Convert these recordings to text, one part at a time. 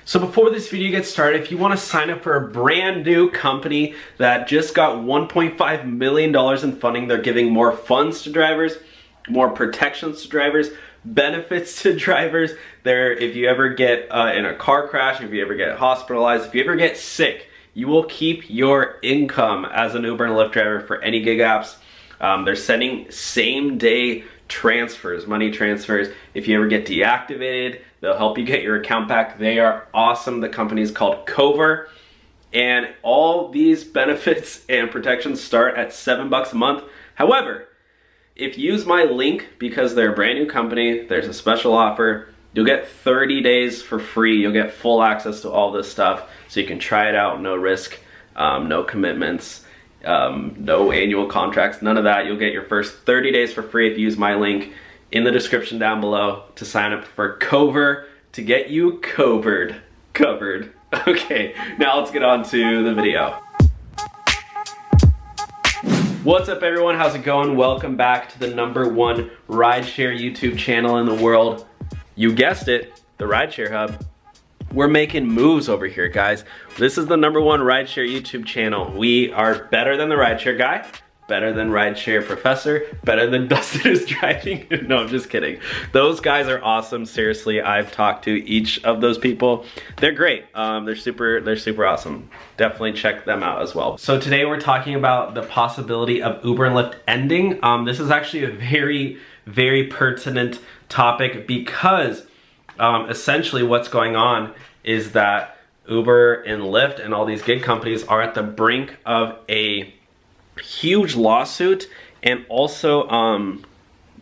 So before this video gets started, if you want to sign up for a brand new company that just got $1.5 million in funding, they're giving more funds to drivers, more protections to drivers, benefits to drivers. If you ever get in a car crash, if you ever get hospitalized, if you ever get sick, you will keep your income as an Uber and Lyft driver for any gig apps. They're sending same day transfers, money transfers. If you ever get deactivated, they'll help you get your account back. They are awesome. The company is called Cover, and all these benefits and protections start at $7 a month. However, if you use my link, because they're a brand new company, there's a special offer. You'll get 30 days for free. You'll get full access to all this stuff, so you can try it out, no risk, no commitments. No annual contracts, none of that. You'll get your first 30 days for free if you use my link in the description down below to sign up for Cover to get you covered. Okay, now let's get on to the video. What's up everyone, how's it going? Welcome back to the #1 rideshare YouTube channel in the world. You guessed it, the Rideshare Hub. We're making moves over here, guys. This is the #1 rideshare YouTube channel. We are better than the Rideshare Guy, better than Rideshare Professor, better than Dustin is driving. No, I'm just kidding. Those guys are awesome. Seriously, I've talked to each of those people. They're great. They're super awesome. Definitely check them out as well. So today we're talking about the possibility of Uber and Lyft ending. This is actually a very pertinent topic because essentially what's going on is that Uber and Lyft and all these gig companies are at the brink of a huge lawsuit, and also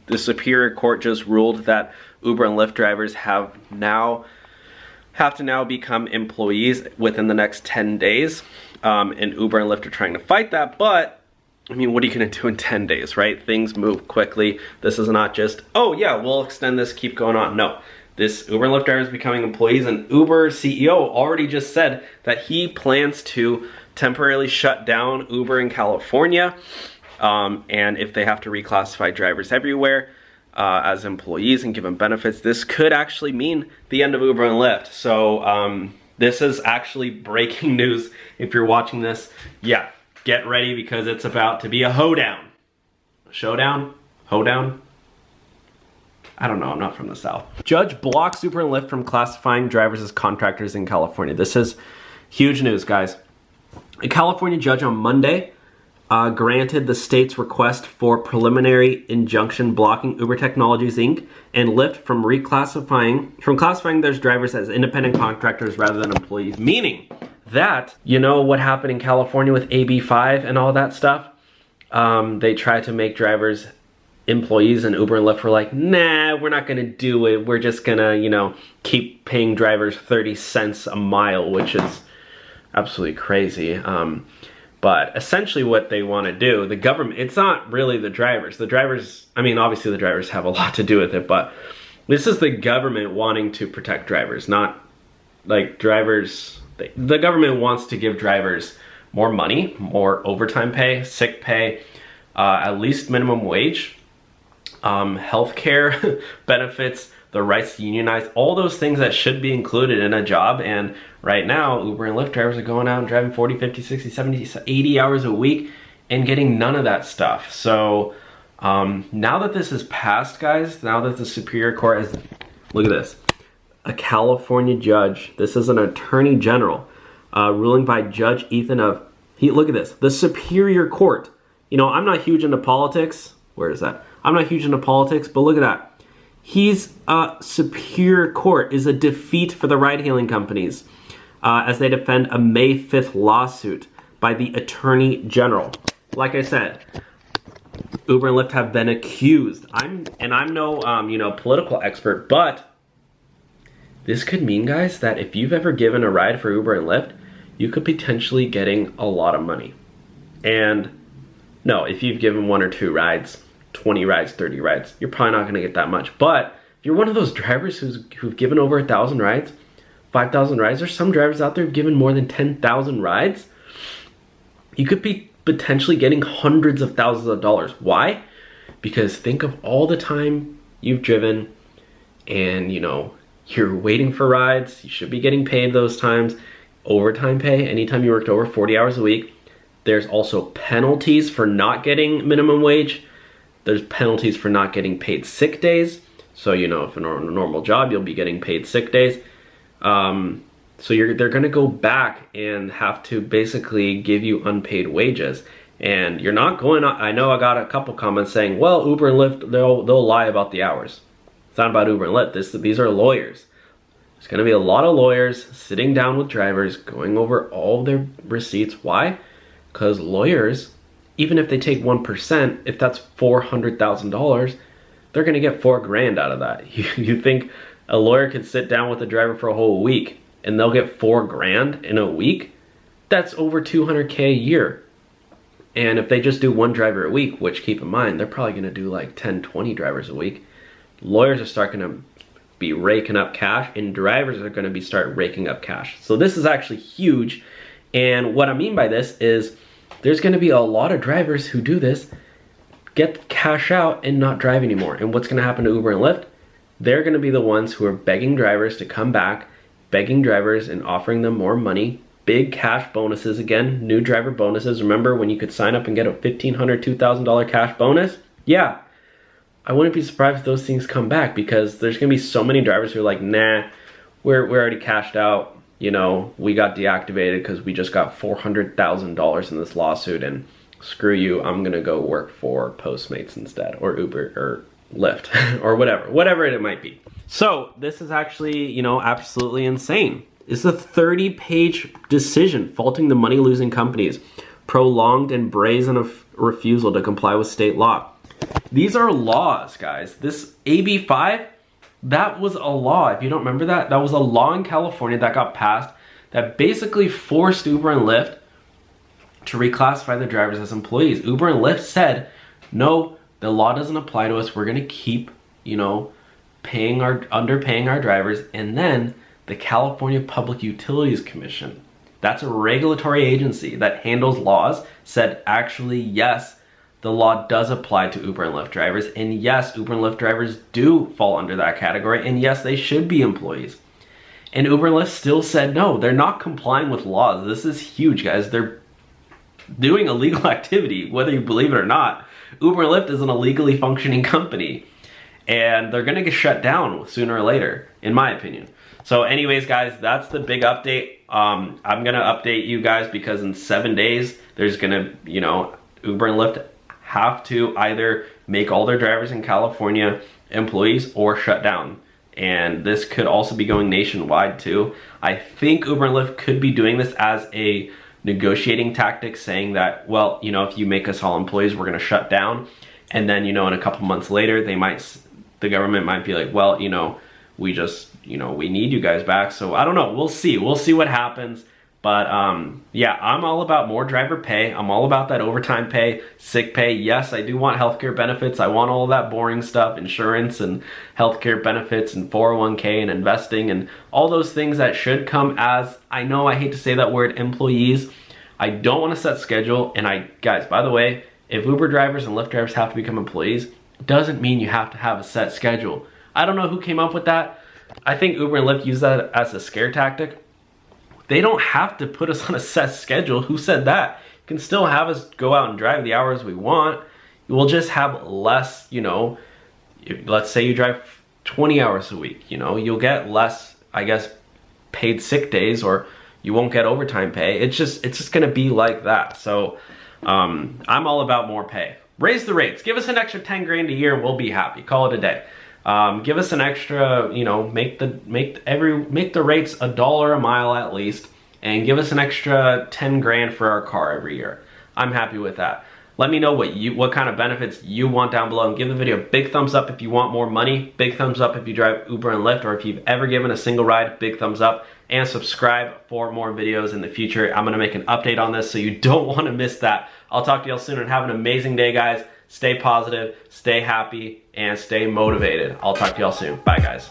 the Superior Court just ruled that Uber and Lyft drivers have to now become employees within the next 10 days. And Uber and Lyft are trying to fight that, but I mean, what are you gonna do in 10 days, right? Things move quickly. This is not just, oh yeah, we'll extend this, keep going on. No. This Uber and Lyft driver is becoming employees, and Uber CEO already just said that he plans to temporarily shut down Uber in California, and if they have to reclassify drivers everywhere as employees and give them benefits, this could actually mean the end of Uber and Lyft. So this is actually breaking news. If you're watching this, yeah, get ready because it's about to be a hoedown. Showdown? Hoedown? I don't know, I'm not from the South. Judge blocks Uber and Lyft from classifying drivers as contractors in California. This is huge news, guys. A California judge on Monday granted the state's request for preliminary injunction blocking Uber Technologies Inc. and Lyft from classifying their drivers as independent contractors rather than employees. Meaning that, you know what happened in California with AB5 and all that stuff? They tried to make drivers employees, and Uber and Lyft were like, nah, we're not gonna do it. We're just gonna, you know, keep paying drivers 30 cents a mile, which is absolutely crazy. But essentially what they wanna do, the government, it's not really the drivers. The drivers, I mean, obviously the drivers have a lot to do with it, but this is the government wanting to protect drivers, not like drivers. The government wants to give drivers more money, more overtime pay, sick pay, at least minimum wage, healthcare benefits, the rights to unionize, all those things that should be included in a job. And right now, Uber and Lyft drivers are going out and driving 40, 50, 60, 70, 80 hours a week and getting none of that stuff. So now that this is passed, guys, now that the Superior Court has, look at this, a California judge, this is an attorney general, ruling by Judge Ethan look at this, the Superior Court. You know, I'm not huge into politics. Where is that? I'm not huge into politics, but look at that. Superior Court is a defeat for the ride-hailing companies as they defend a May 5th lawsuit by the Attorney General. Like I said, Uber and Lyft have been accused. I'm no you know, political expert, but this could mean, guys, that if you've ever given a ride for Uber and Lyft, you could potentially getting a lot of money. And no, if you've given 1 or 2 rides, 20 rides, 30 rides, you're probably not gonna get that much. But if you're one of those drivers who've given over 1,000 rides, 5,000 rides, there's some drivers out there who've given more than 10,000 rides, you could be potentially getting hundreds of thousands of dollars. Why? Because think of all the time you've driven and, you know, You're waiting for rides. You should be getting paid those times. Overtime pay, anytime you worked over 40 hours a week. There's also penalties for not getting minimum wage. There's penalties for not getting paid sick days. So, you know, if in a normal job, you'll be getting paid sick days. So they're gonna go back and have to basically give you unpaid wages. And you're not going on, I know I got a couple comments saying, well, Uber and Lyft, they'll lie about the hours. It's not about Uber and Lyft, these are lawyers. There's gonna be a lot of lawyers sitting down with drivers, going over all their receipts. Why? Because lawyers, even if they take 1%, if that's $400,000, they're gonna get $4,000 out of that. You think a lawyer could sit down with a driver for a whole week and they'll get $4,000 in a week? That's over $200K a year. And if they just do one driver a week, which keep in mind, they're probably gonna do like 10, 20 drivers a week, lawyers are starting to be raking up cash and drivers are gonna start raking up cash. So this is actually huge. And what I mean by this is there's gonna be a lot of drivers who do this, get cash out and not drive anymore. And what's gonna happen to Uber and Lyft? They're gonna be the ones who are begging drivers to come back, begging drivers and offering them more money, big cash bonuses again, new driver bonuses. Remember when you could sign up and get a $1,500, $2,000 cash bonus? Yeah, I wouldn't be surprised if those things come back because there's gonna be so many drivers who are like, nah, we're already cashed out. You know, we got deactivated because we just got $400,000 in this lawsuit and screw you, I'm gonna go work for Postmates instead, or Uber, or Lyft, or whatever it might be. So this is actually, you know, absolutely insane. It's a 30-page decision faulting the money-losing companies, prolonged and brazen refusal to comply with state law. These are laws, guys. This AB 5, that was a law. If you don't remember that, that was a law in California that got passed that basically forced Uber and Lyft to reclassify their drivers as employees. Uber and Lyft said, no, the law doesn't apply to us. We're gonna keep, you know, underpaying our drivers. And then the California Public Utilities Commission, that's a regulatory agency that handles laws, said actually, yes, the law does apply to Uber and Lyft drivers. And yes, Uber and Lyft drivers do fall under that category. And yes, they should be employees. And Uber and Lyft still said, no, they're not complying with laws. This is huge, guys. They're doing illegal activity, whether you believe it or not. Uber and Lyft is an illegally functioning company. And they're gonna get shut down sooner or later, in my opinion. So anyways, guys, that's the big update. I'm gonna update you guys because in 7 days, there's gonna, you know, Uber and Lyft have to either make all their drivers in California employees or shut down. And this could also be going nationwide too. I think Uber and Lyft could be doing this as a negotiating tactic, saying that, well, you know, if you make us all employees, we're gonna shut down. And then, you know, in a couple months later, the government might be like, well, you know, we just, you know, we need you guys back. So I don't know, we'll see what happens. But yeah, I'm all about more driver pay. I'm all about that overtime pay, sick pay. Yes, I do want healthcare benefits. I want all that boring stuff, insurance and healthcare benefits and 401k and investing and all those things that should come as, I know I hate to say that word, employees. I don't want to set schedule. And guys, by the way, if Uber drivers and Lyft drivers have to become employees, it doesn't mean you have to have a set schedule. I don't know who came up with that. I think Uber and Lyft use that as a scare tactic. They don't have to put us on a set schedule. Who said that? You can still have us go out and drive the hours we want. We'll just have less, you know, let's say you drive 20 hours a week, you know, you'll get less, I guess, paid sick days, or you won't get overtime pay. It's just gonna be like that. So I'm all about more pay. Raise the rates. Give us an extra 10 grand a year and we'll be happy. Call it a day. Give us an extra, you know, make the rates $1 a mile at least, and give us an extra 10 grand for our car every year. I'm happy with that. Let me know what kind of benefits you want down below, and give the video a big thumbs up if you want more money, big thumbs up if you drive Uber and Lyft, or if you've ever given a single ride, big thumbs up, and subscribe for more videos in the future. I'm gonna make an update on this, so you don't wanna miss that. I'll talk to y'all soon, and have an amazing day, guys. Stay positive, stay happy, and stay motivated. I'll talk to y'all soon. Bye, guys.